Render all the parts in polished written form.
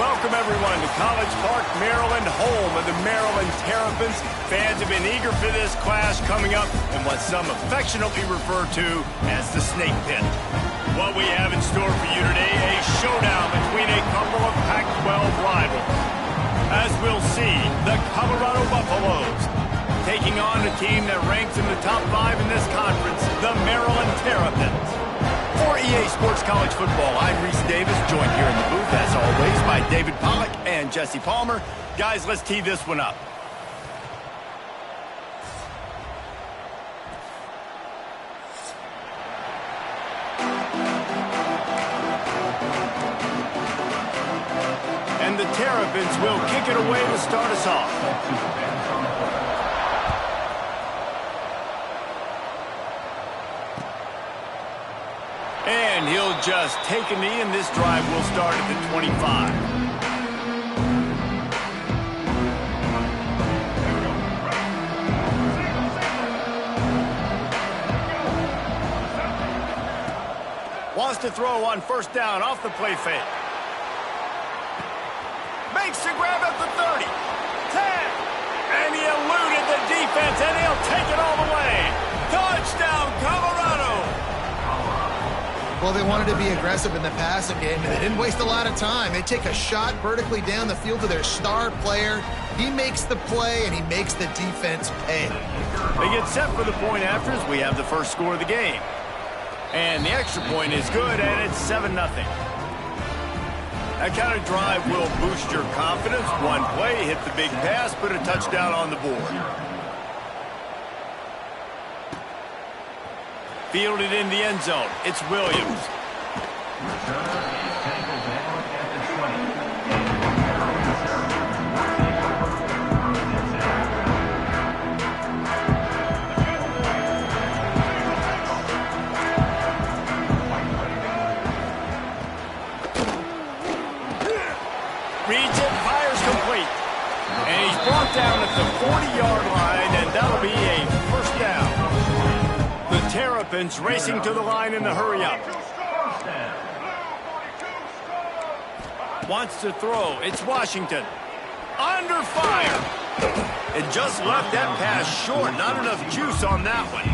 Welcome, everyone, to College Park, Maryland, home of the Maryland Terrapins. Fans have been eager for this clash coming up in what some affectionately refer to as the Snake Pit. What we have in store for you today, a showdown between a couple of Pac-12 rivals. As we'll see, the Colorado Buffaloes taking on a team that ranks in the top 5 in this conference, the Maryland Terrapins. For EA Sports College Football, I'm Reese Davis, joined here in the booth, as always, by David Pollack and Jesse Palmer. Guys, let's tee this one up. And the Terrapins will kick it away to start us off. And he'll just take a knee, and this drive will start at the 25. Wants to throw on first down off the play fake. Makes the grab at the 30. 10. And he eluded the defense, and he'll take it all the way. Touchdown, Colorado. Well, they wanted to be aggressive in the passing game, and they didn't waste a lot of time. They take a shot vertically down the field to their star player. He makes the play, and he makes the defense pay. They get set for the point after as we have the first score of the game. And the extra point is good, and it's 7-0. That kind of drive will boost your confidence. One play, hit the big pass, put a touchdown on the board. Fielded in the end zone. It's Williams. Reads it, fires complete. And he's brought down at the 40-yard line, and that'll be a first down. The Terrapins racing to the line in the hurry-up. Wants to throw. It's Washington. Under fire. It just left that pass short. Not enough juice on that one.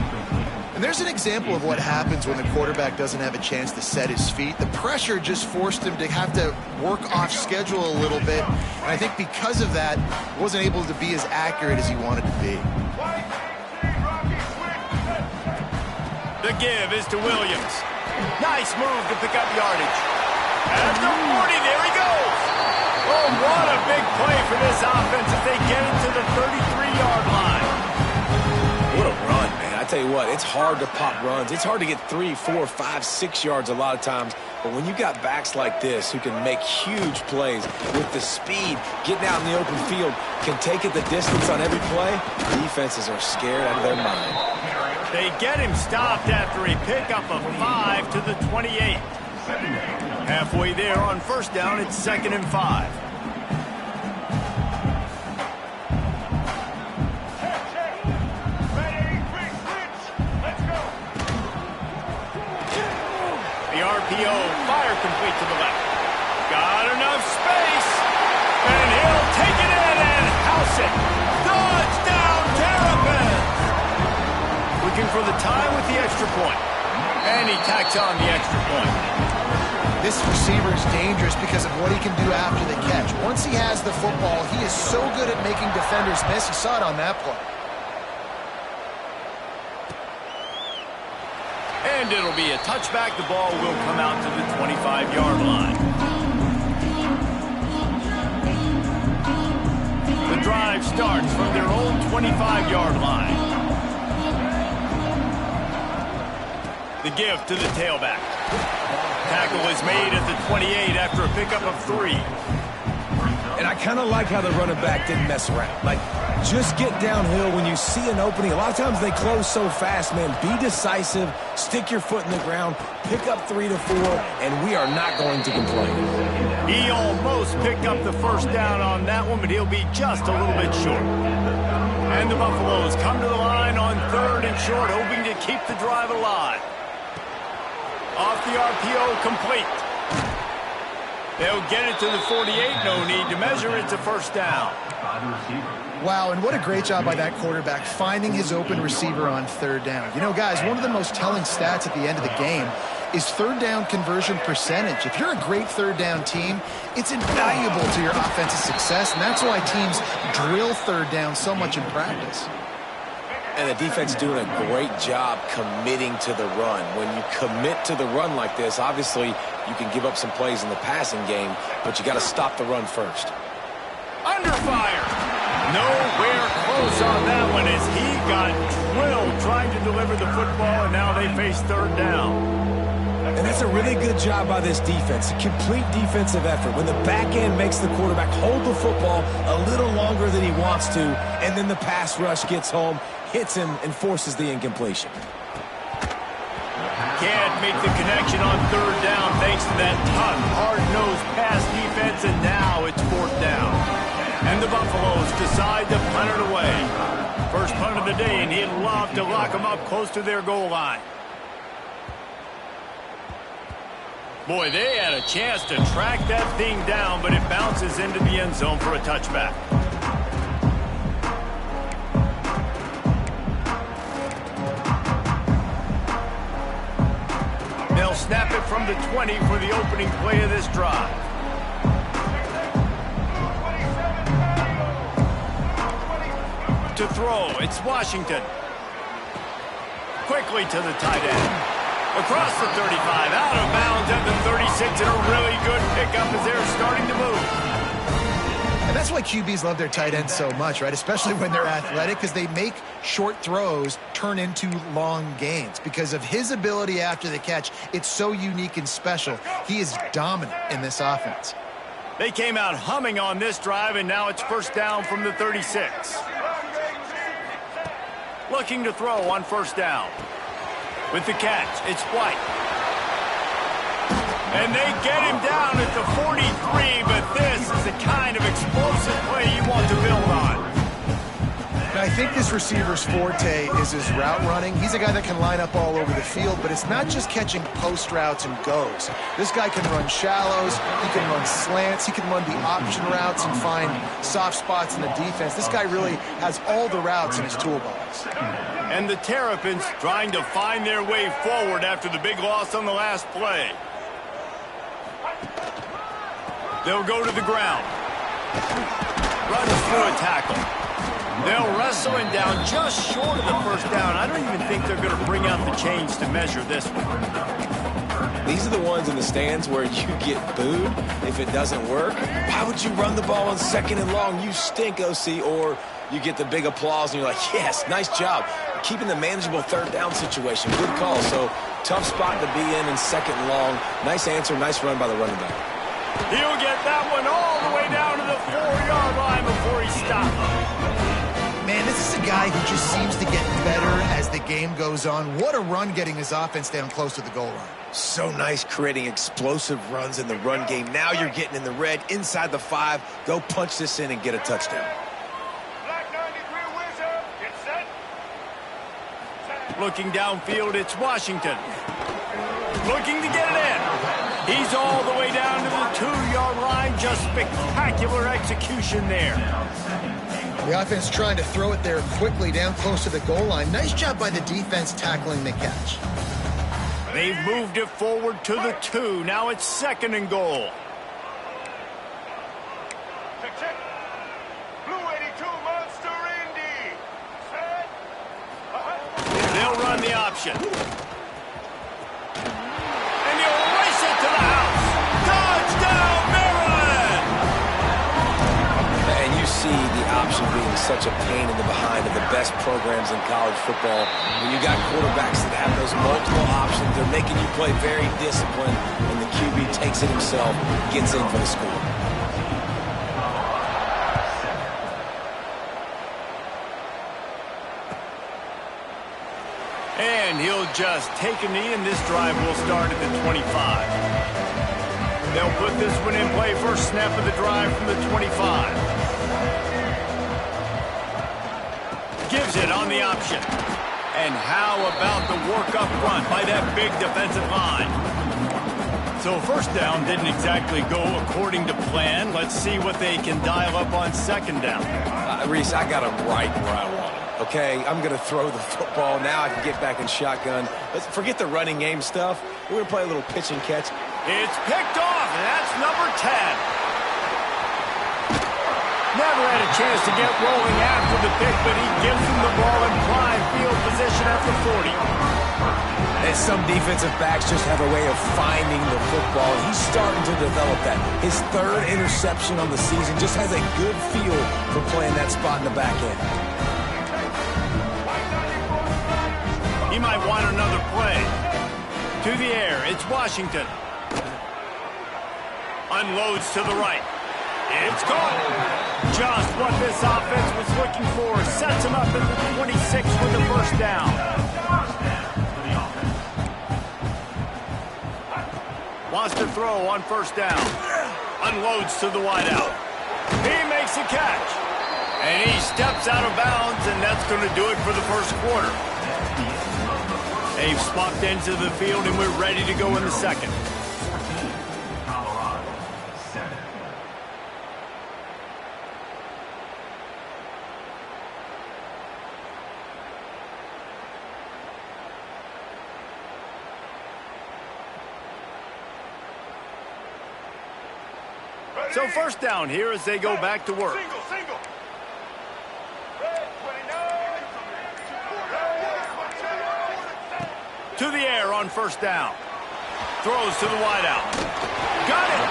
And there's an example of what happens when the quarterback doesn't have a chance to set his feet. The pressure just forced him to have to work off schedule a little bit. And I think because of that, he wasn't able to be as accurate as he wanted to be. The give is to Williams. Nice move to pick up yardage. At the 40, there he goes. Oh, what a big play for this offense as they get into the 33-yard line. What a run, man. I tell you what, it's hard to pop runs. It's hard to get 3, 4, 5, 6 yards a lot of times. But when you got backs like this who can make huge plays with the speed, getting out in the open field, can take it the distance on every play, defenses are scared out of their mind. They get him stopped after a pickup of 5 to the 28. Halfway there on first down, it's 2nd and 5. The RPO, fire complete to the left. Got enough space, and he'll take it in and house it. Touchdown, Terrapins! Looking for the tie with the extra point. And he tacks on the extra point. This receiver is dangerous because of what he can do after the catch. Once he has the football, he is so good at making defenders miss. You saw it on that play. And it'll be a touchback. The ball will come out to the 25-yard line. The drive starts from their own 25-yard line. The give to the tailback. Tackle is made at the 28 after a pickup of 3. And I kind of like how the running back didn't mess around. Like, just get downhill when you see an opening. A lot of times they close so fast, man. Be decisive, stick your foot in the ground, pick up 3 to 4, and we are not going to complain. He almost picked up the first down on that one, but he'll be just a little bit short. And the Buffaloes come to the line on 3rd and short, hoping to keep the drive alive. Off the RPO, complete. They'll get it to the 48, no need to measure. It's a first down. Wow, and what a great job by that quarterback finding his open receiver on third down. You know, guys, one of the most telling stats at the end of the game is third down conversion percentage. If you're a great third down team, it's invaluable to your offensive success, and that's why teams drill third down so much in practice. And the defense doing a great job committing to the run. When you commit to the run like this, obviously you can give up some plays in the passing game, but you got to stop the run first. Under fire. Nowhere close on that one as he got drilled trying to deliver the football, and now they face third down. And that's a really good job by this defense. A complete defensive effort. When the back end makes the quarterback hold the football a little longer than he wants to, and then the pass rush gets home, hits him, and forces the incompletion. Can't make the connection on third down thanks to that tough, hard-nosed pass defense, and now it's fourth down. And the Buffaloes decide to punt it away. First punt of the day, and he'd love to lock them up close to their goal line. Boy, they had a chance to track that thing down, but it bounces into the end zone for a touchback. They'll snap it from the 20 for the opening play of this drive. To throw, it's Washington. Quickly to the tight end. Across the 35, out of bounds at the 36, and a really good pickup as they're starting to move. And that's why QBs love their tight ends so much, right? Especially when they're athletic, because they make short throws turn into long gains. Because of his ability after the catch, it's so unique and special. He is dominant in this offense. They came out humming on this drive, and now it's first down from the 36. Looking to throw on first down. With the catch, it's White. And they get him down at the 43, but this is the kind of explosive play you want to build on. And I think this receiver's forte is his route running. He's a guy that can line up all over the field, but it's not just catching post routes and goes. This guy can run shallows, he can run slants, he can run the option routes and find soft spots in the defense. This guy really has all the routes in his toolbox. And the Terrapins trying to find their way forward after the big loss on the last play. They'll go to the ground. Runs through a tackle. They'll wrestle him down just short of the first down. I don't even think they're going to bring out the chains to measure this one. These are the ones in the stands where you get booed if it doesn't work. Why would you run the ball on second and long? You stink, OC. Or you get the big applause and you're like, yes, nice job. Keeping the manageable third down situation. Good call. So tough spot to be in second and long. Nice answer, nice run by the running back. He'll get that one all the way down to the 4-yard line before he stops. Man, this is a guy who just seems to get better as the game goes on. What a run getting his offense down close to the goal line. So nice creating explosive runs in the run game. Now you're getting in the red, inside the 5. Go punch this in and get a touchdown. Looking downfield, it's Washington. Looking to get it in. He's all the way down to the 2-yard line. Just spectacular execution there. The offense trying to throw it there quickly down close to the goal line. Nice job by the defense tackling the catch. They've moved it forward to the 2. Now it's second and goal. They'll run the option. And they'll race it to the house. Touchdown, Maryland! And you see the option being such a pain in the behind of the best programs in college football. When you got quarterbacks that have those multiple options, they're making you play very disciplined, and the QB takes it himself, gets in for the score. And he'll just take a knee, and this drive will start at the 25. They'll put this one in play. First snap of the drive from the 25. Gives it on the option. And how about the work up front by that big defensive line? So first down didn't exactly go according to plan. Let's see what they can dial up on second down. Reese, I got him right where I want him. Okay, I'm going to throw the football. Now I can get back in shotgun. Let's forget the running game stuff. We're going to play a little pitch and catch. It's picked off, and that's number 10. Never had a chance to get rolling after the pick, but he gives him the ball in prime field position at the 40. And some defensive backs just have a way of finding the football. He's starting to develop that. His third interception on the season just has a good feel for playing that spot in the back end. He might want another play. To the air, it's Washington. Unloads to the right. It's caught. Just what this offense was looking for. Sets him up at the 26 for the first down. Wants to throw on first down. Unloads to the wideout. He makes a catch. And he steps out of bounds, and that's going to do it for the first quarter. They've swapped into the field, and we're ready to go in the second. So first down here as they go back to work. To the air on first down. Throws to the wideout. Got it!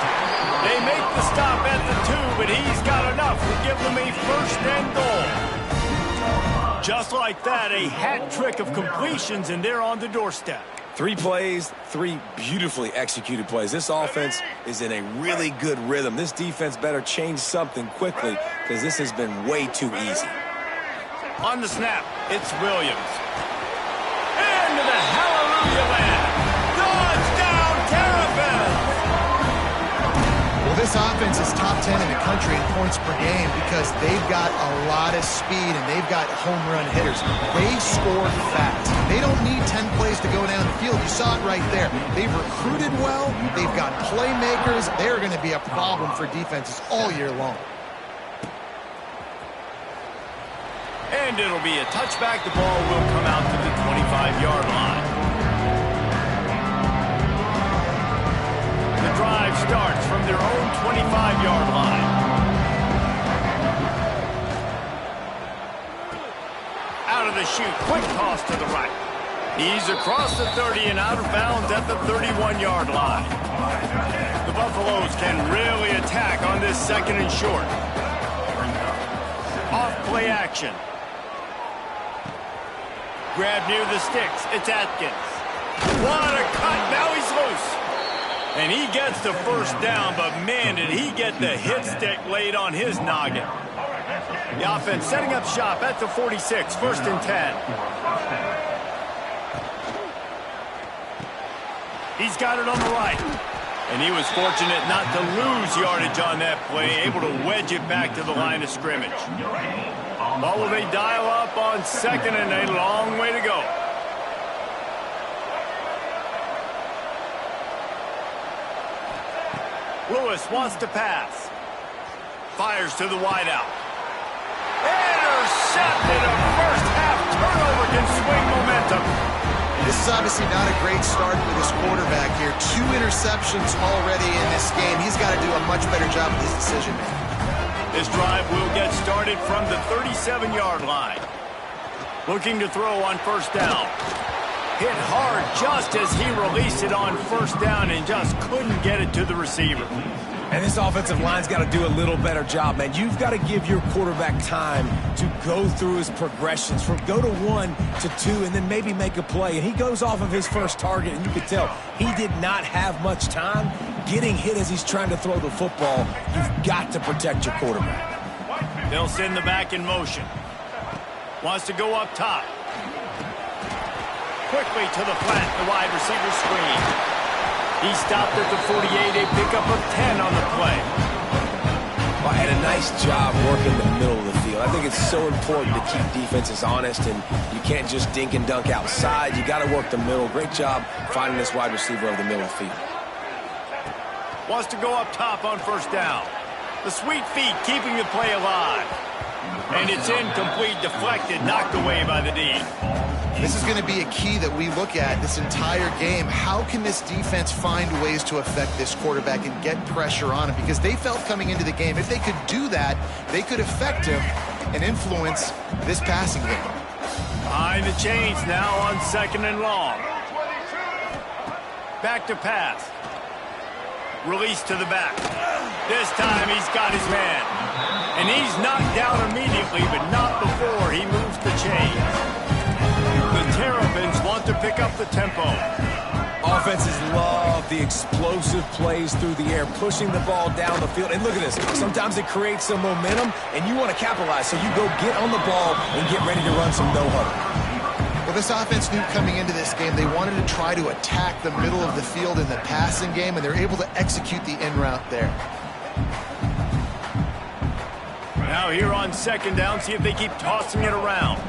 They make the stop at the 2, but he's got enough to give them a first and goal. Just like that, a hat trick of completions, and they're on the doorstep. 3 plays, 3 beautifully executed plays. This offense is in a really good rhythm. This defense better change something quickly because this has been way too easy. On the snap, it's Williams. Into the hallelujah land. Touchdown, Terrapins! Well, this offense is top 10 in the country in points per game because they've got a lot of speed and they've got home run hitters. They score fast. They don't need 10 plays to go down the field. You saw it right there. They've recruited well. They've got playmakers. They're going to be a problem for defenses all year long. And it'll be a touchback. The ball will come out to the 25-yard line. The drive starts from their own 25-yard line. Out of the chute, quick toss to the right. He's across the 30 and out of bounds at the 31-yard line. The Buffaloes can really attack on this second and short. Off play action. Grab near the sticks. It's Atkins. What a cut. Now he's loose. And he gets the first down, but man, did he get the hit stick laid on his noggin. The offense setting up shop at the 46, first and 10. He's got it on the right. And he was fortunate not to lose yardage on that play, able to wedge it back to the line of scrimmage. What will they dial up on second, and a long way to go. Lewis wants to pass. Fires to the wideout. Intercepted. A first half turnover can swing momentum. This is obviously not a great start for this quarterback here. 2 interceptions already in this game. He's got to do a much better job with his decision-making. This drive will get started from the 37-yard line. Looking to throw on first down. Hit hard just as he released it on first down and just couldn't get it to the receiver. And this offensive line's got to do a little better job, man. You've got to give your quarterback time to go through his progressions from go to 1 to 2 and then maybe make a play. And he goes off of his first target, and you can tell he did not have much time getting hit as he's trying to throw the football. You've got to protect your quarterback. They'll send the back in motion. Wants to go up top. Quickly to the flat, the wide receiver screen. He stopped at the 48, a pickup of 10 on the play. Well, and a nice job working the middle of the field. I think it's so important to keep defenses honest, and you can't just dink and dunk outside. You got to work the middle. Great job finding this wide receiver over the middle of the field. Wants to go up top on first down. The sweet feet keeping the play alive. And it's incomplete, deflected, knocked away by the D. This is going to be a key that we look at this entire game. How can this defense find ways to affect this quarterback and get pressure on him? Because they felt coming into the game, if they could do that, they could affect him and influence this passing game. Behind the chains now on second and long. Back to pass. Release to the back. This time he's got his man. And he's knocked down immediately, but not before he moves the chains. The Terrapins want to pick up the tempo. Offenses love the explosive plays through the air, pushing the ball down the field. And look at this. Sometimes it creates some momentum, and you want to capitalize. So you go get on the ball and get ready to run some no-huddle. Well, this offense knew coming into this game they wanted to try to attack the middle of the field in the passing game, and they're able to execute the in route there. Now here on second down, see if they keep tossing it around.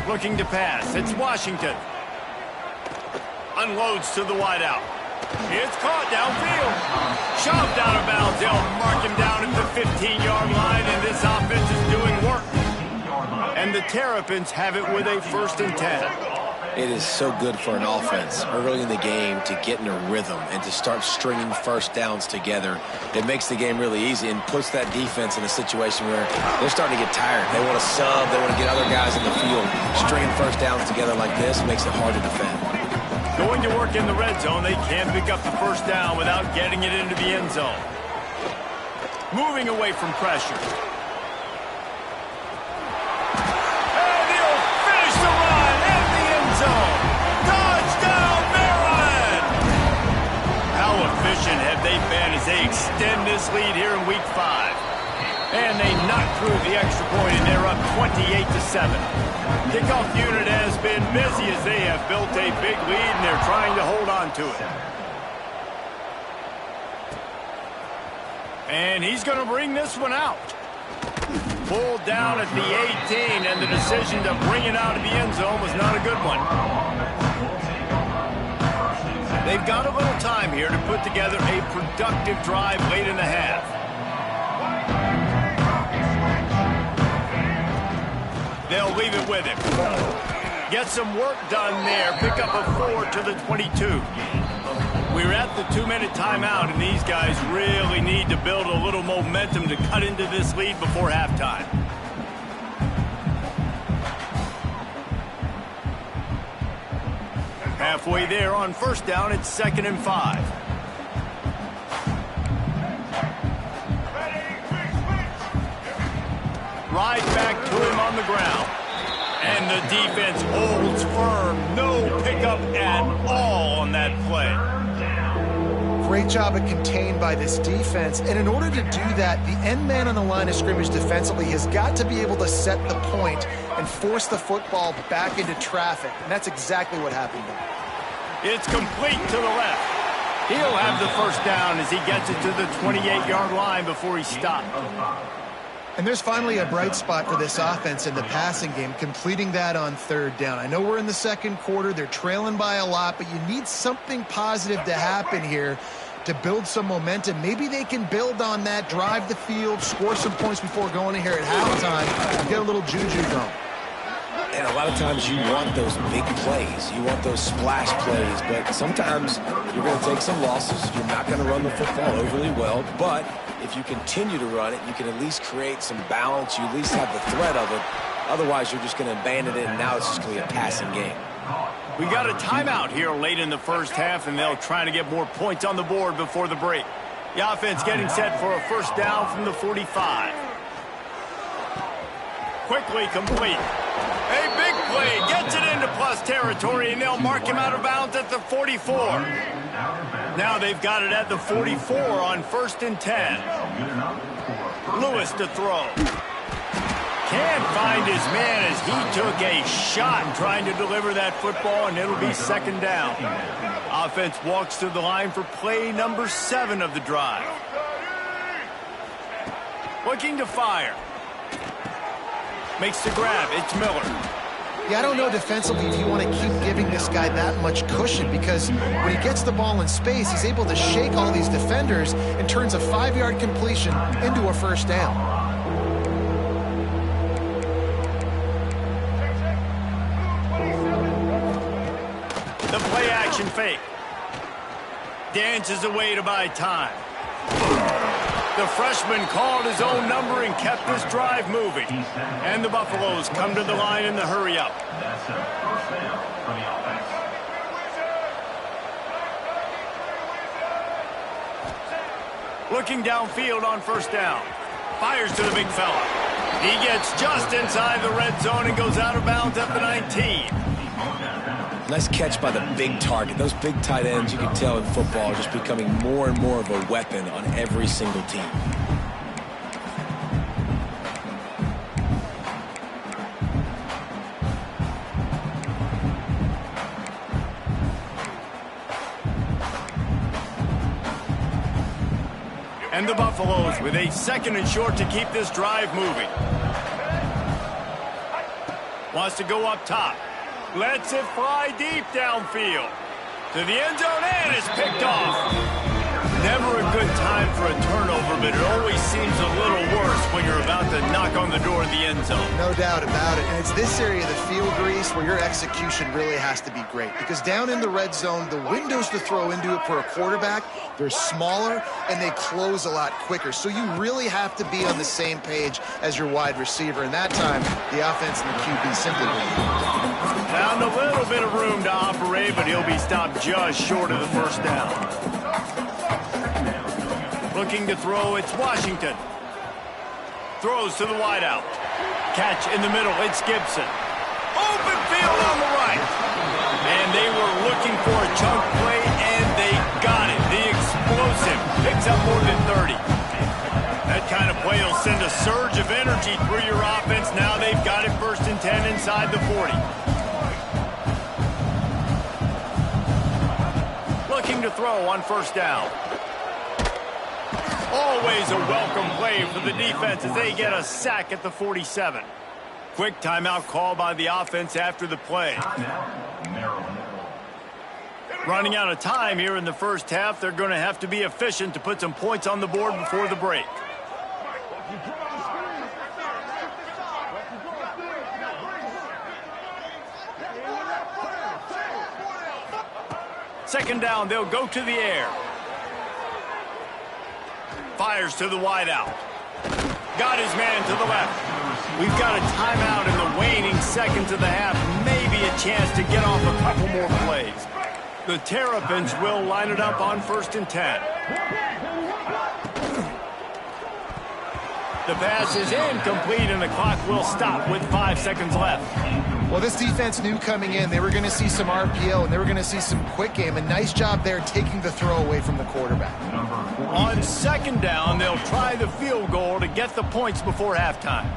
Looking to pass. It's Washington. Unloads to the wideout. It's caught downfield. Shoved out of bounds. They'll mark him down at the 15-yard line, and this offense is doing work. And the Terrapins have it with a 1st and 10. It is so good for an offense early in the game to get in a rhythm and to start stringing first downs together. It makes the game really easy and puts that defense in a situation where they're starting to get tired. They want to sub. They want to get other guys in the field. Stringing first downs together like this makes it hard to defend. Going to work in the red zone, they can't pick up the first down without getting it into the end zone. Moving away from pressure. Have they been as they extend this lead here in week 5. And they knock through the extra point, and they're up 28-7. Kickoff unit has been busy as they have built a big lead, and they're trying to hold on to it. And he's going to bring this one out. Pulled down at the 18, and the decision to bring it out of the end zone was not a good one. They've got a little time here to put together a productive drive late in the half. They'll leave it with him. Get some work done there. Pick up a 4 to the 22. We're at the 2-minute timeout, and these guys really need to build a little momentum to cut into this lead before halftime. Halfway there on first down, it's 2nd and 5. Right back to him on the ground. And the defense holds firm. No pickup at all on that play. Great job of contained by this defense. And in order to do that, the end man on the line of scrimmage defensively has got to be able to set the point and force the football back into traffic. And that's exactly what happened there. It's complete to the left. He'll have the first down as he gets it to the 28-yard line before he stopped. And there's finally a bright spot for this offense in the passing game, completing that on 3rd down. I know we're in the 2nd quarter. They're trailing by a lot, but you need something positive to happen here to build some momentum. Maybe they can build on that, drive the field, score some points before going in here at halftime, and get a little juju going. And a lot of times you want those big plays. You want those splash plays. But sometimes you're going to take some losses. You're not going to run the football overly well. But if you continue to run it, you can at least create some balance. You at least have the threat of it. Otherwise, you're just going to abandon it, and now it's just going to be a passing game. We got a timeout here late in the first half, and they'll try to get more points on the board before the break. The offense getting set for a first down from the 45. Quickly complete. A big play, gets it into plus territory, and they'll mark him out of bounds at the 44. Now they've got it at the 44 on 1st and 10. Lewis to throw. Can't find his man as he took a shot trying to deliver that football, and it'll be 2nd down. Offense walks to the line for play number 7 of the drive. Looking to fire. Makes the grab. It's Miller. Yeah, I don't know defensively if you want to keep giving this guy that much cushion, because when he gets the ball in space, he's able to shake all these defenders and turns a 5-yard completion into a first down. The play action fake. Dances away to buy time. The freshman called his own number and kept this drive moving. And the Buffaloes come to the line in the hurry up. That's a first down for the offense. Looking downfield on first down. Fires to the big fella. He gets just inside the red zone and goes out of bounds at the 19. Nice catch by the big target. Those big tight ends, you can tell in football, are just becoming more and more of a weapon on every single team. And the Buffaloes with a 2nd and short to keep this drive moving. Wants to go up top. Lets it fly deep downfield. To the end zone, and it's picked off. Never a good time for a turnover, but it always seems a little worse when you're about to knock on the door of the end zone. No doubt about it. And it's this area of the field, Grease, where your execution really has to be great. Because down in the red zone, the windows to throw into it for a quarterback, they're smaller and they close a lot quicker. So you really have to be on the same page as your wide receiver. And that time, the offense and the QB simply win. Found a little bit of room to operate, but he'll be stopped just short of the first down. Looking to throw, it's Washington. Throws to the wideout. Catch in the middle, it's Gibson. Open field on the right. And they were looking for a chunk play, and they got it. The explosive picks up more than 30. That kind of play will send a surge of energy through your offense. Now they've got it 1st and 10 inside the 40. Looking to throw on first down. Always a welcome play for the defense as they get a sack at the 47. Quick timeout call by the offense after the play. Running out of time here in the first half. They're going to have to be efficient to put some points on the board before the break. Second down, they'll go to the air. Fires to the wideout. Got his man to the left. We've got a timeout in the waning seconds of the half. Maybe a chance to get off a couple more plays. The Terrapins will line it up on 1st and 10. The pass is incomplete, and the clock will stop with 5 seconds left. Well, this defense knew coming in they were going to see some RPO, and they were going to see some quick game. A nice job there taking the throw away from the quarterback. On 2nd down, they'll try the field goal to get the points before halftime.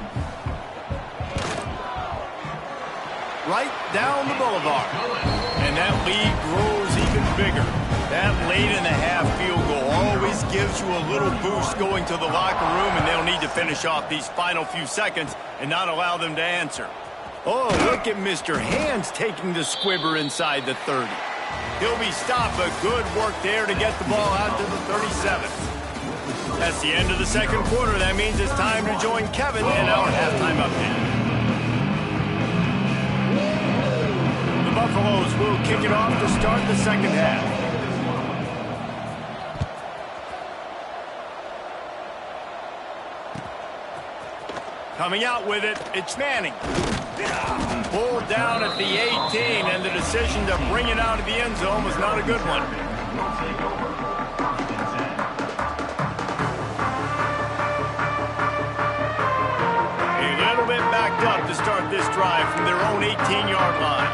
Right down the boulevard. And that lead grows even bigger. That late-in-the-half field goal always gives you a little boost going to the locker room, and they'll need to finish off these final few seconds and not allow them to answer. Oh, look at Mr. Hands taking the squibber inside the 30. He'll be stopped, but good work there to get the ball out to the 37. That's the end of the 2nd quarter. That means it's time to join Kevin in our halftime update. The Buffaloes will kick it off to start the 2nd half. Coming out with it, it's Manning. Pulled down at the 18, and the decision to bring it out of the end zone was not a good one. A little bit backed up to start this drive from their own 18-yard line.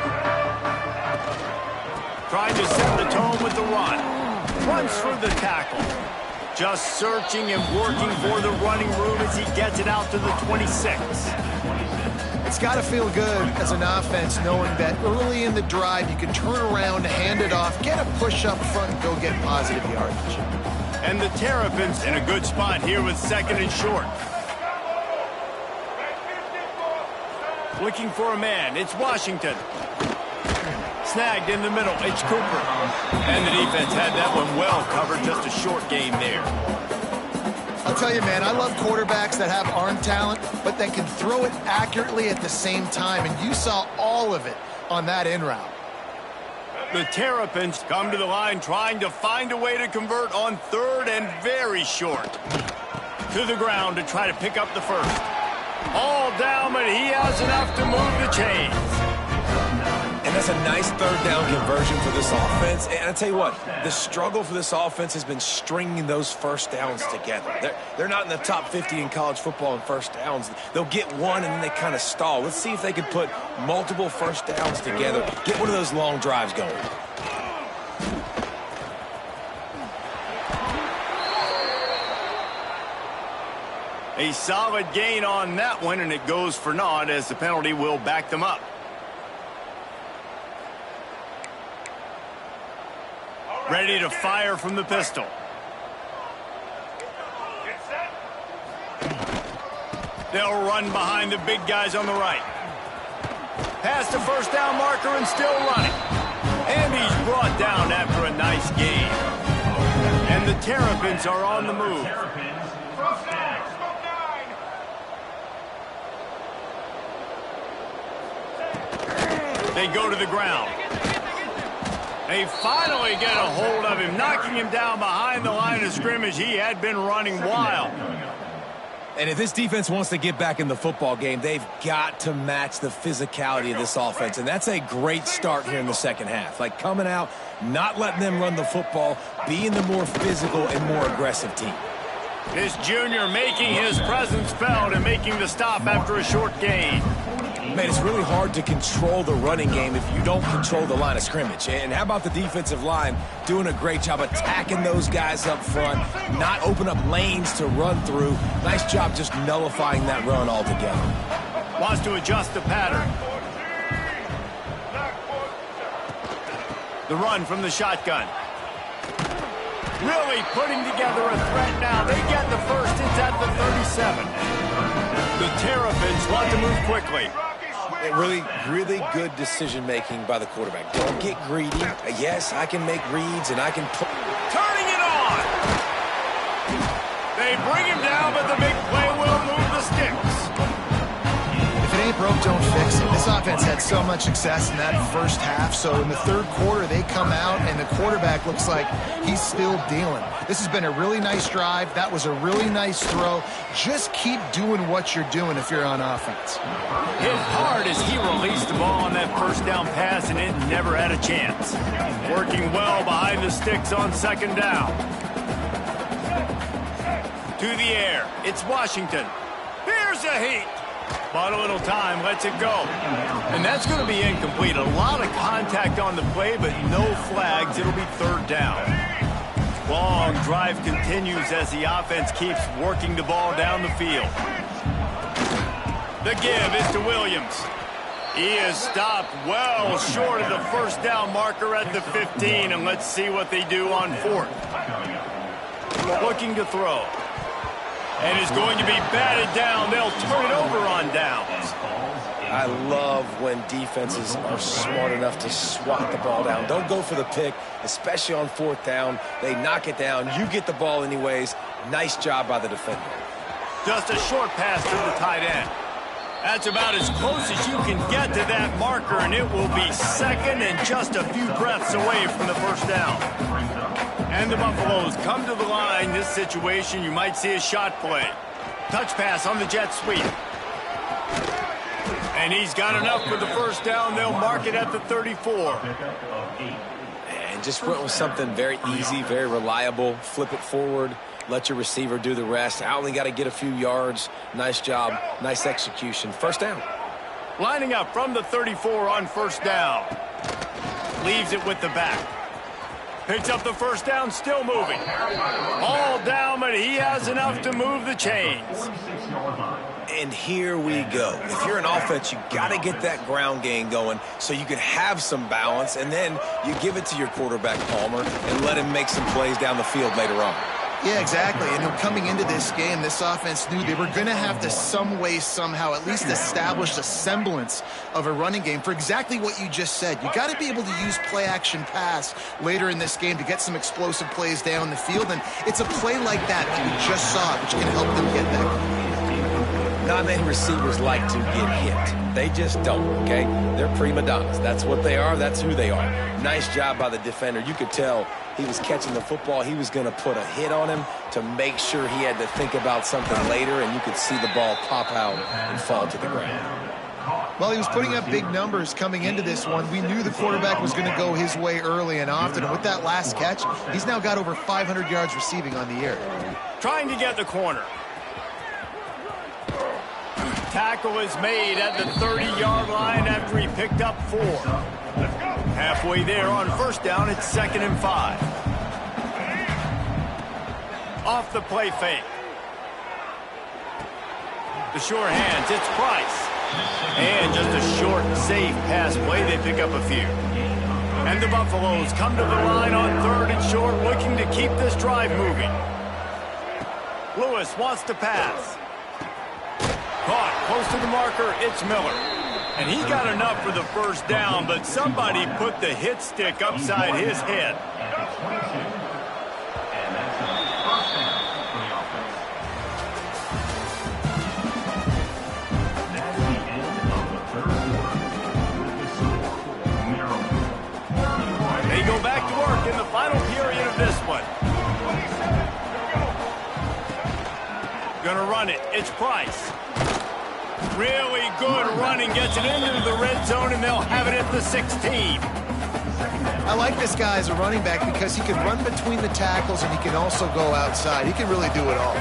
Trying to set the tone with the run. Runs through the tackle. Just searching and working for the running room as he gets it out to the 26. It's got to feel good as an offense knowing that early in the drive you can turn around, hand it off, get a push up front, and go get positive yardage. And the Terrapins in a good spot here with 2nd and short. Looking for a man. It's Washington. Snagged in the middle. It's Cooper. And the defense had that one well covered. Just a short game there. I'll tell you, man, I love quarterbacks that have arm talent, but that can throw it accurately at the same time. And you saw all of it on that in route. The Terrapins come to the line trying to find a way to convert on third and very short. To the ground to try to pick up the first. All down, but he has enough to move the chains. And that's a nice third down conversion for this offense. And I tell you what, the struggle for this offense has been stringing those first downs together. They're not in the top 50 in college football in first downs. They'll get one and then they kind of stall. Let's see if they can put multiple first downs together, get one of those long drives going. A solid gain on that one, and it goes for naught as the penalty will back them up. Ready to fire from the pistol. They'll run behind the big guys on the right. Past the first down marker and still running. And he's brought down after a nice gain. And the Terrapins are on the move. They go to the ground. They finally get a hold of him, knocking him down behind the line of scrimmage. He had been running wild. And if this defense wants to get back in the football game, they've got to match the physicality of this offense. And that's a great start here in the second half. Like coming out, not letting them run the football, being the more physical and more aggressive team. This junior making his presence felt and making the stop after a short gain. Man, it's really hard to control the running game if you don't control the line of scrimmage. And how about the defensive line doing a great job attacking those guys up front, not open up lanes to run through. Nice job just nullifying that run altogether. Wants to adjust the pattern. The run from the shotgun. Really putting together a threat now. They get the first. It's at the 37. The Terrapins want to move quickly. Really good decision-making by the quarterback. Don't get greedy. Yes, I can make reads, and I can put... Turning it on! They bring him down, but the big play will move the sticks. If it ain't broke, don't fix it. This offense had so much success in that first half, so in the third quarter, they come out, and the quarterback looks like he's still dealing. This has been a really nice drive. That was a really nice throw. Just keep doing what you're doing if you're on offense. Hit hard as he released the ball on that first down pass, and it never had a chance. Working well behind the sticks on second down. To the air. It's Washington. Here's a heat. Bought a little time, lets it go. And that's going to be incomplete. A lot of contact on the play, but no flags. It'll be third down. Long drive continues as the offense keeps working the ball down the field. The give is to Williams. He is stopped well short of the first down marker at the 15, and let's see what they do on fourth. Looking to throw. And is going to be batted down. They'll turn it over on downs. I love when defenses are smart enough to swat the ball down. Don't go for the pick, especially on fourth down. They knock it down. You get the ball anyways. Nice job by the defender. Just a short pass to the tight end. That's about as close as you can get to that marker, and it will be second and just a few breaths away from the first down. And the Buffaloes come to the line. This situation, you might see a shot play. Touch pass on the jet sweep. And he's got enough for the first down. They'll mark it at the 34. And just went with something very easy, very reliable. Flip it forward. Let your receiver do the rest. I only got to get a few yards. Nice job. Nice execution. First down. Lining up from the 34 on first down. Leaves it with the back. Picks up the first down, still moving. All down, but he has enough to move the chains. And here we go. If you're an offense, you got to get that ground game going so you can have some balance, and then you give it to your quarterback, Palmer, and let him make some plays down the field later on. Yeah, exactly. And coming into this game, this offense knew they were going to have to some way, somehow, at least establish a semblance of a running game for exactly what you just said. You got to be able to use play-action pass later in this game to get some explosive plays down the field. And it's a play like that we just saw, which can help them get that. Not many receivers like to get hit. They just don't, okay? They're prima donnas. That's what they are. That's who they are. Nice job by the defender. You could tell he was catching the football. He was going to put a hit on him to make sure he had to think about something later, and you could see the ball pop out and fall to the ground. Well, he was putting up big numbers coming into this one. We knew the quarterback was going to go his way early and often. And with that last catch, he's now got over 500 yards receiving on the year. Trying to get the corner. Tackle is made at the 30-yard line after he picked up 4. Halfway there on first down, it's 2nd and 5. Off the play fake. The sure hands, it's Price. And just a short, safe pass play, they pick up a few. And the Buffaloes come to the line on 3rd and short, looking to keep this drive moving. Lewis wants to pass. Caught close to the marker, it's Miller. And he got enough for the first down, but somebody put the hit stick upside his head. They go back to work in the final period of this one. Gonna run it, it's Price. Really good running, gets it into the red zone, and they'll have it at the 16. I like this guy as a running back because he can run between the tackles and he can also go outside. He can really do it all.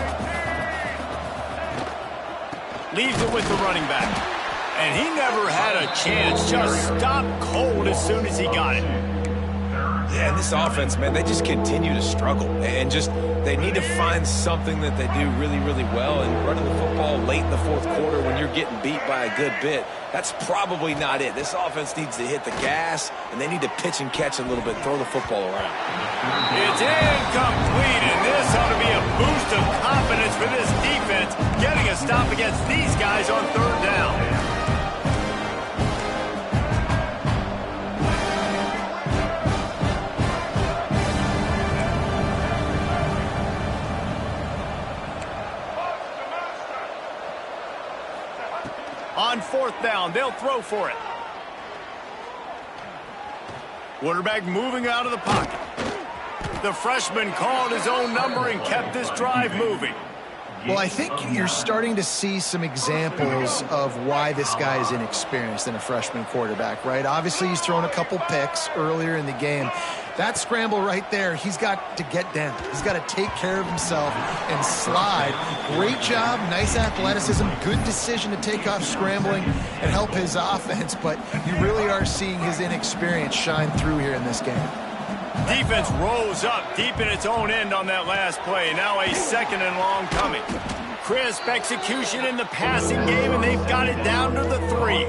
Leaves it with the running back. And he never had a chance, just stopped cold as soon as he got it. Yeah, and this offense, man, they just continue to struggle. And just, they need to find something that they do really, really well. And running the football late in the 4th quarter when you're getting beat by a good bit, that's probably not it. This offense needs to hit the gas, and they need to pitch and catch a little bit, throw the football around. It's incomplete, and this ought to be a boost of confidence for this defense, getting a stop against these guys on 3rd down. On 4th down, they'll throw for it. Quarterback moving out of the pocket. The freshman called his own number and kept this drive moving. Well, I think you're starting to see some examples of why this guy is inexperienced in a freshman quarterback, right? Obviously, he's thrown a couple picks earlier in the game. That scramble right there, he's got to get down. He's got to take care of himself and slide. Great job, nice athleticism, good decision to take off scrambling and help his offense, but you really are seeing his inexperience shine through here in this game. Defense rose up deep in its own end on that last play. Now a 2nd and long coming. Crisp execution in the passing game, and they've got it down to the 3.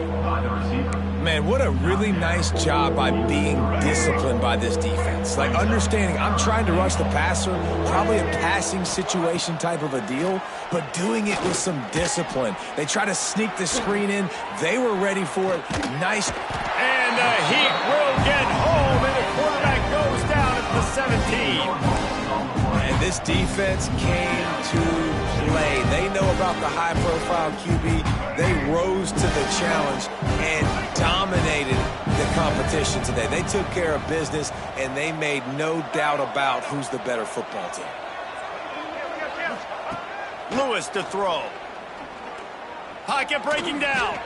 Man, what a really nice job by being disciplined by this defense. Like, understanding I'm trying to rush the passer, probably a passing situation type of a deal, but doing it with some discipline. They try to sneak the screen in. They were ready for it. Nice. And the heat will get home, and the quarterback goes down at the 17. And this defense came to play. They know about the high-profile QB. They rose to the challenge and dominated the competition today. They took care of business, and they made no doubt about who's the better football team. Lewis to throw. Pocket breaking down.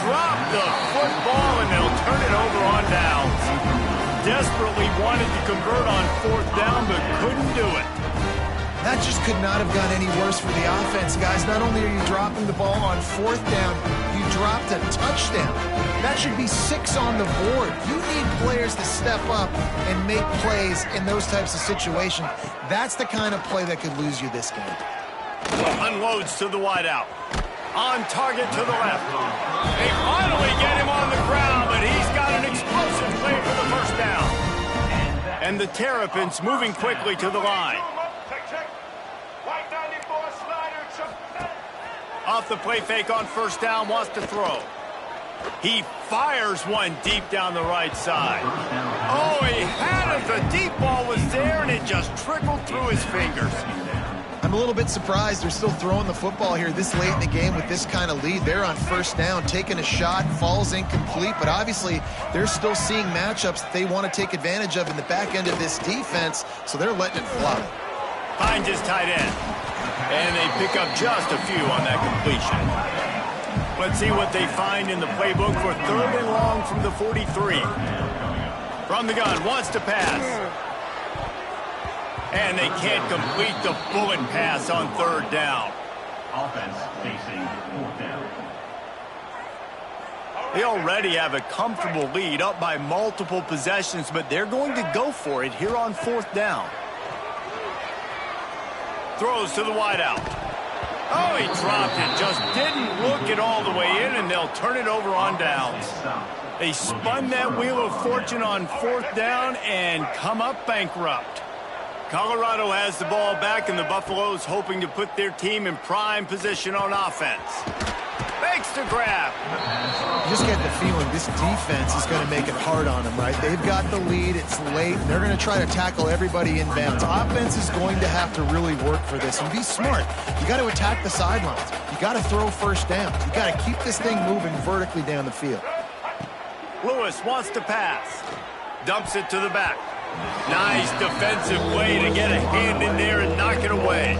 Drop the football, and they'll turn it over on downs. Desperately wanted to convert on 4th down, but couldn't do it. That just could not have gone any worse for the offense, guys. Not only are you dropping the ball on 4th down, you dropped a touchdown. That should be 6 on the board. You need players to step up and make plays in those types of situations. That's the kind of play that could lose you this game. Unloads to the wideout. On target to the left. They finally get him on the ground, but he's got an explosive play for the first down. And the Terrapins moving quickly to the line. Off the play fake on first down, wants to throw. He fires one deep down the right side. Oh, he had it. The deep ball was there, and it just trickled through his fingers. I'm a little bit surprised they're still throwing the football here this late in the game with this kind of lead. They're on first down, taking a shot, falls incomplete, but obviously they're still seeing matchups that they want to take advantage of in the back end of this defense, so they're letting it fly. Finds his tight end, and they pick up just a few on that completion. Let's see what they find in the playbook for 3rd and long from the 43. From the gun, wants to pass. And they can't complete the bullet pass on 3rd down. Offense facing 4th down. They already have a comfortable lead, up by multiple possessions, but they're going to go for it here on 4th down. Throws to the wideout. Oh, he dropped it. Just didn't look it all the way in, and they'll turn it over on downs. They spun that wheel of fortune on 4th down and come up bankrupt. Colorado has the ball back, and the Buffaloes hoping to put their team in prime position on offense. Fakes to grab. You just get the feeling this defense is going to make it hard on them, right? They've got the lead. It's late. They're going to try to tackle everybody in bounds. Offense is going to have to really work for this and be smart. You got to attack the sidelines. You got to throw first downs. You got to keep this thing moving vertically down the field. Lewis wants to pass. Dumps it to the back. Nice defensive play to get a hand in there and knock it away.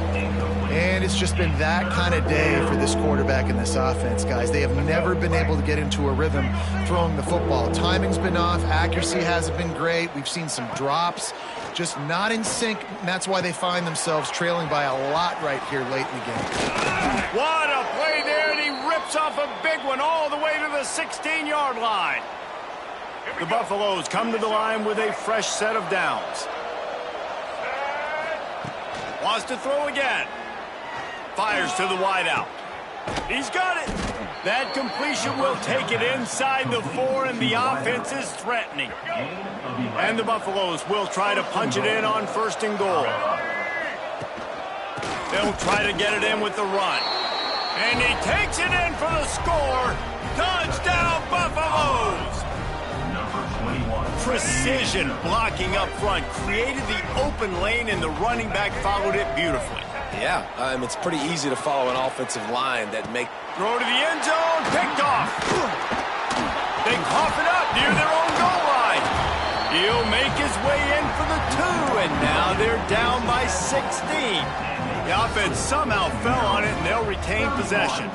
And it's just been that kind of day for this quarterback and this offense, guys. They have never been able to get into a rhythm throwing the football. Timing's been off. Accuracy hasn't been great. We've seen some drops. Just not in sync, and that's why they find themselves trailing by a lot right here late in the game. What a play there, and he rips off a big one all the way to the 16-yard line. The Buffaloes come to the line with a fresh set of downs. Wants to throw again. Fires to the wideout. He's got it. That completion will take it inside the 4, and the offense is threatening. And the Buffaloes will try to punch it in on 1st and goal. They'll try to get it in with the run. And he takes it in for the score. Touchdown, Buffaloes! Precision blocking up front created the open lane, and the running back followed it beautifully. Yeah, it's pretty easy to follow an offensive line that make... Throw to the end zone, picked off. They cough it up near their own goal line. He'll make his way in for the 2, and now they're down by 16. The offense somehow fell on it, and they'll retain possession.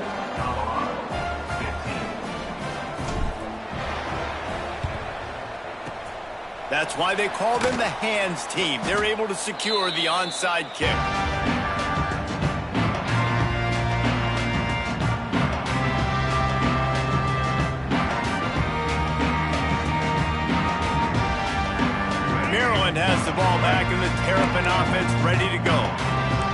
That's why they call them the hands team. They're able to secure the onside kick. Maryland has the ball back, and the Terrapin offense ready to go.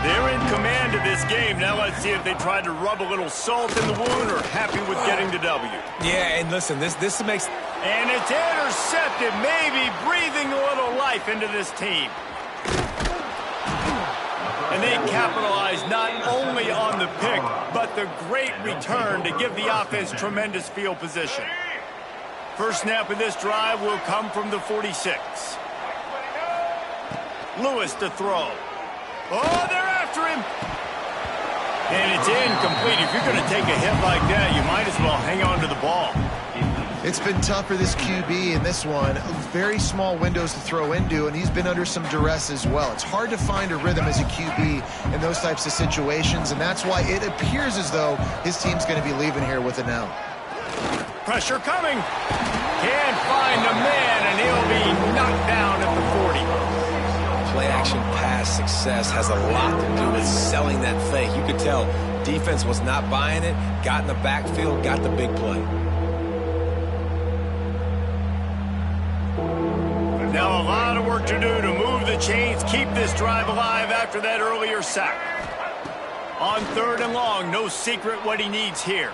They're in command of this game. Now let's see if they try to rub a little salt in the wound or happy with getting the W. Yeah, and listen, this makes... And it's intercepted, maybe breathing a little life into this team. And they capitalize not only on the pick, but the great return to give the offense tremendous field position. First snap of this drive will come from the 46. Lewis to throw. Oh, they're after him. And it's incomplete. If you're going to take a hit like that, you might as well hang on to the ball. It's been tough for this QB in this one. Very small windows to throw into, and he's been under some duress as well. It's hard to find a rhythm as a QB in those types of situations, and that's why it appears as though his team's going to be leaving here with an out. Pressure coming. Can't find the man, and he'll be knocked down at the 40. Play-action pass success has a lot to do with selling that fake. You could tell defense was not buying it, got in the backfield, got the big play. Now a lot of work to do to move the chains, keep this drive alive after that earlier sack. On 3rd and long, no secret what he needs here.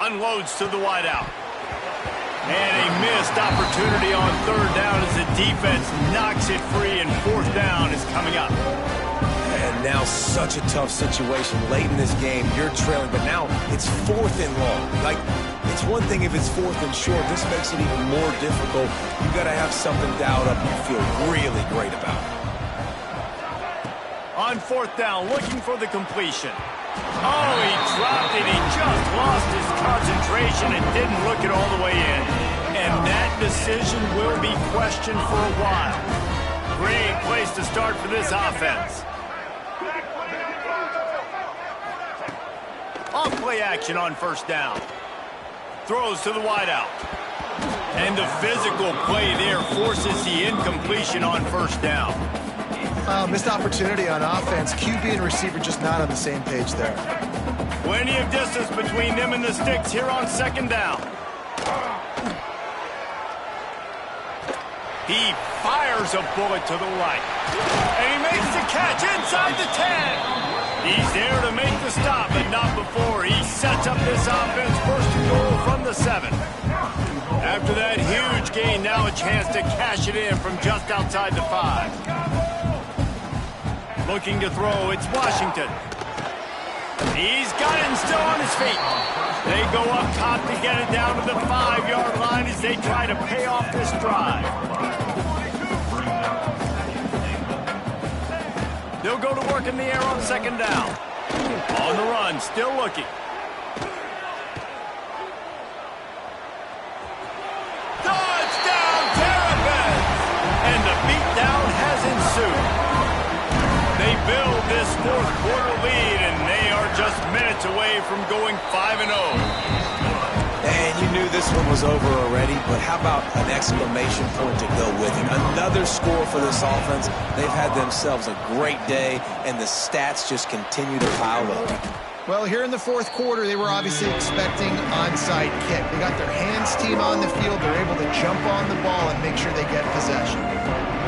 Unloads to the wideout. And a missed opportunity on 3rd down as the defense knocks it free, and fourth down is coming up. And now such a tough situation late in this game. You're trailing, but now it's fourth and long. Like, it's one thing if it's fourth and short. This makes it even more difficult. You got to have something dialed up you feel really great about. On fourth down, looking for the completion. Oh, he dropped it. He just lost his concentration and didn't look it all the way in. And that decision will be questioned for a while. Great place to start for this offense. Off play action on first down. Throws to the wideout. And the physical play there forces the incompletion on first down. Missed opportunity on offense. QB and receiver just not on the same page there. Plenty of distance between them and the sticks here on second down. He fires a bullet to the right. And he makes the catch inside the 10. He's there to make the stop, but not before. He sets up this offense first and goal from the 7. After that huge gain, now a chance to cash it in from just outside the 5. Looking to throw, it's Washington. He's got it and still on his feet. They go up top to get it down to the 5-yard line as they try to pay off this drive. They'll go to work in the air on second down. On the run, still looking. Touchdown, Terrapins! And the beatdown has ensued. They build this fourth quarter lead, and they are just minutes away from going 5-0. And you knew this one was over already, but how about an exclamation point to go with it? Another score for this offense. They've had themselves a great day, and the stats just continue to pile up. Well, here in the fourth quarter, they were obviously expecting onside kick. They got their hands team on the field. They're able to jump on the ball and make sure they get possession.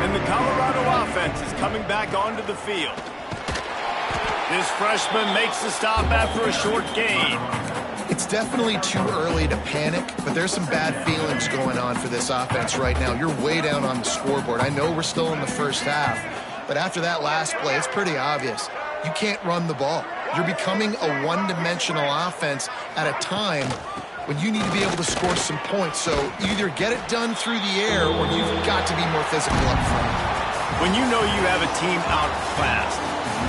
And the Colorado offense is coming back onto the field. This freshman makes the stop after a short gain. It's definitely too early to panic, but there's some bad feelings going on for this offense right now. You're way down on the scoreboard. I know we're still in the first half, but after that last play, it's pretty obvious. You can't run the ball. You're becoming a one-dimensional offense at a time when you need to be able to score some points. So either get it done through the air or you've got to be more physical up front. When you know you have a team outclassed,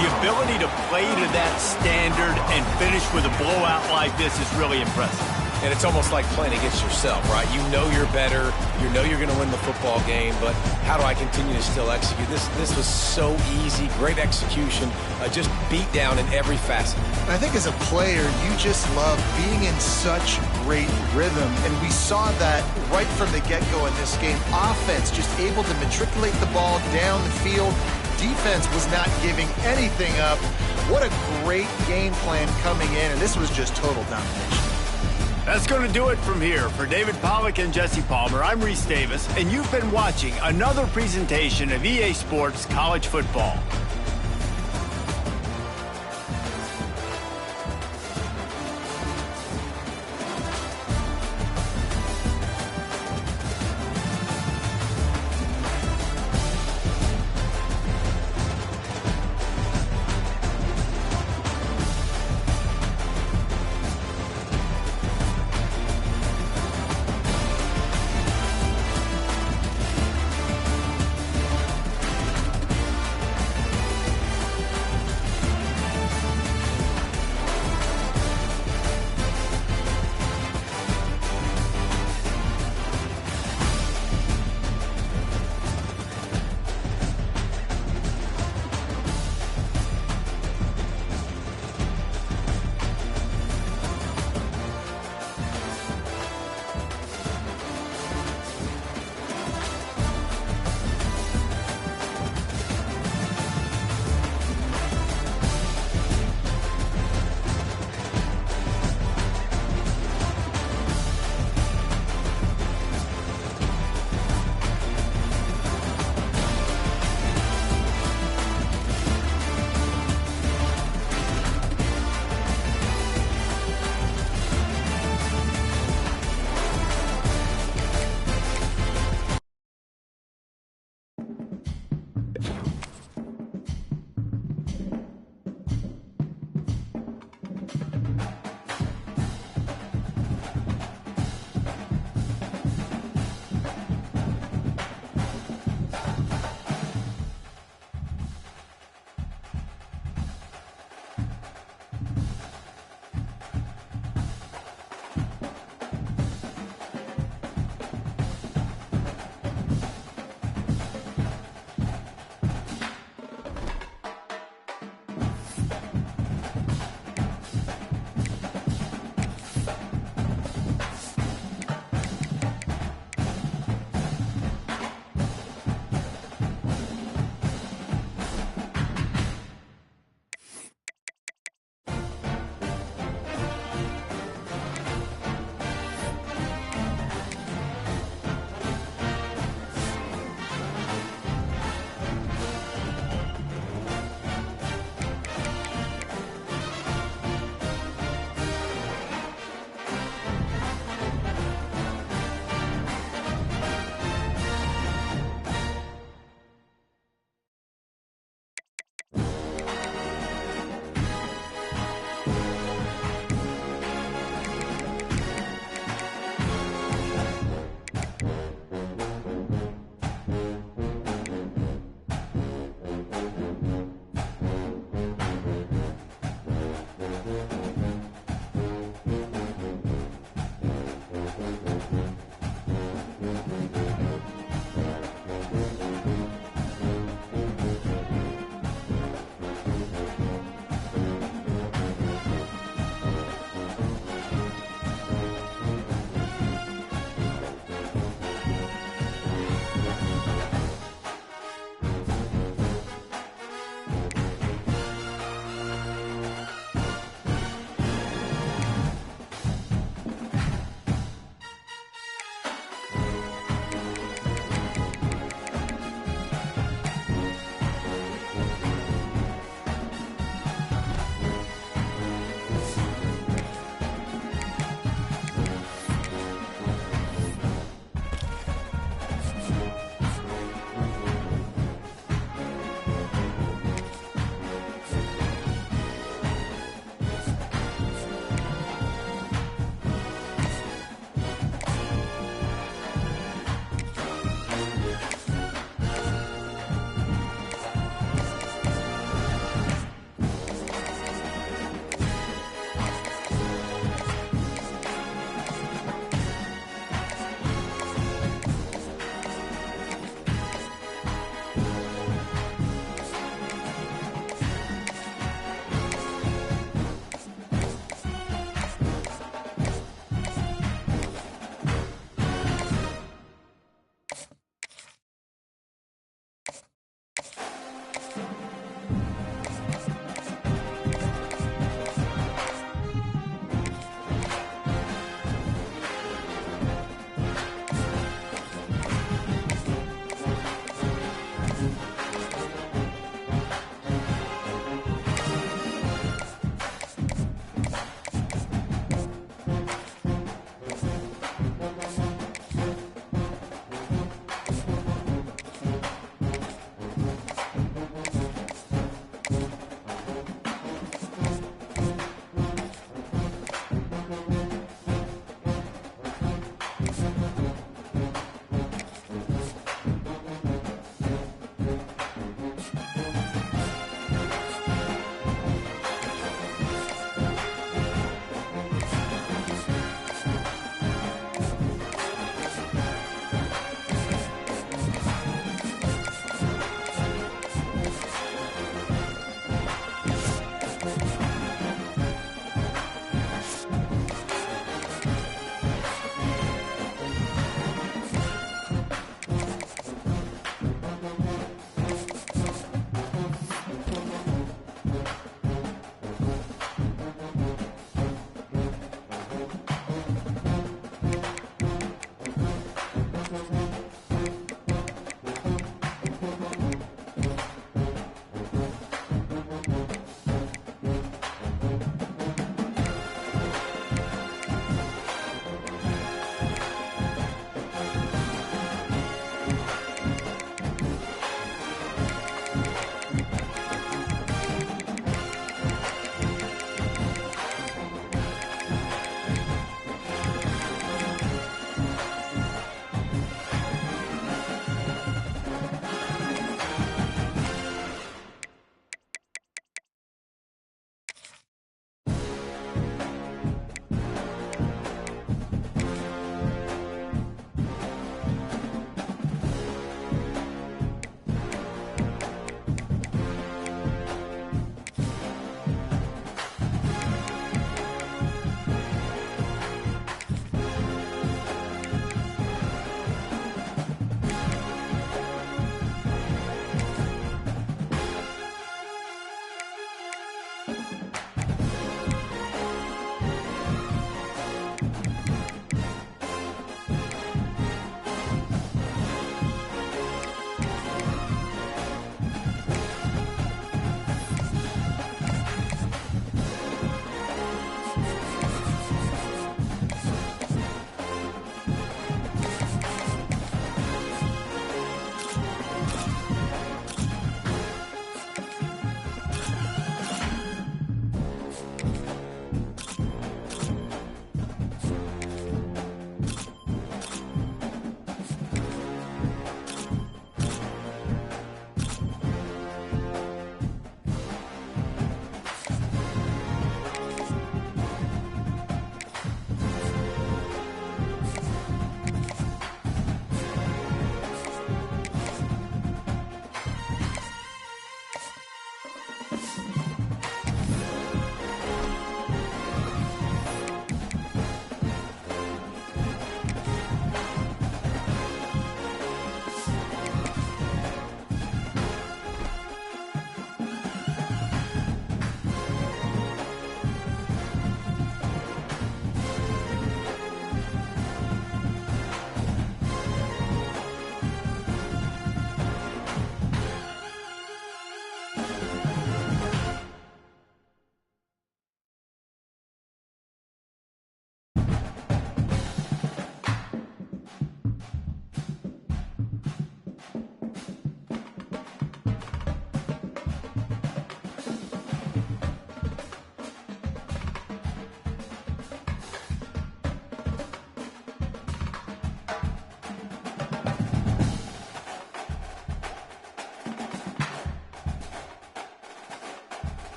the ability to play to that standard and finish with a blowout like this is really impressive. And it's almost like playing against yourself, right? You know you're better. You know you're going to win the football game, but how do I continue to still execute? This was so easy, great execution, just beat down in every facet. I think as a player, you just love being in such great rhythm, and we saw that right from the get-go in this game. Offense just able to matriculate the ball down the field. Defense was not giving anything up. What a great game plan coming in, and this was just total domination. That's going to do it from here. For David Pollack and Jesse Palmer, I'm Reese Davis, and you've been watching another presentation of EA Sports College Football.